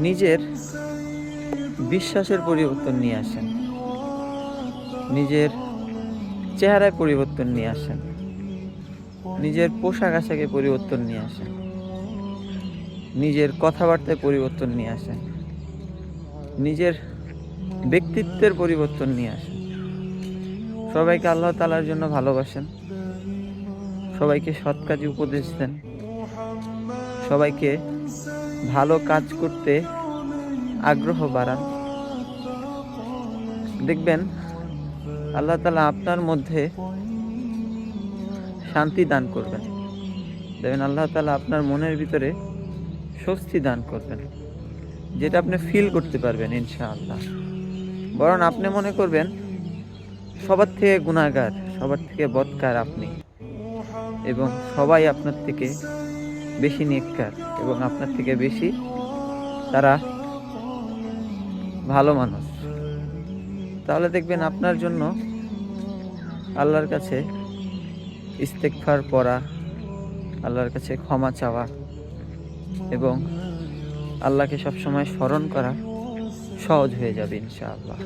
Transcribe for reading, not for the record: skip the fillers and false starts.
নিজের বিশ্বাসের পরিবর্তন নিয়ে আসেন, নিজের চেহারায় পরিবর্তন নিয়ে আসেন, নিজের পোশাক আশাকে পরিবর্তন নিয়ে আসেন, নিজের কথাবার্তায় পরিবর্তন নিয়ে আসেন, নিজের ব্যক্তিত্বের পরিবর্তন নিয়ে আসেন। সবাইকে আল্লাহ তাআলার জন্য ভালোবাসেন, সবাইকে সৎ কাজে উপদেশ দেন, সবাইকে ভালো কাজ করতে আগ্রহ বাড়ান। দেখবেন আল্লাহ তাআলা আপনার মধ্যে শান্তি দান করবেন, দেখবেন আল্লাহ তাআলা আপনার মনের ভিতরে স্বস্তি দান করবেন, যেটা আপনি ফিল করতে পারবেন ইনশাআল্লাহ। বরং আপনি মনে করবেন সবার থেকে গুনাহগার, সবার থেকে বদকার আপনি, এবং সবাই আপনার থেকে বেশি নেককার এবং আপনার থেকে বেশি তারা ভালো মানুষ। তাহলে দেখবেন আপনার জন্য আল্লাহর কাছে ইস্তেগফার পড়া, আল্লাহর কাছে ক্ষমা চাওয়া এবং আল্লাহকে সবসময় স্মরণ করা সহজ হয়ে যাবে ইনশাআল্লাহ।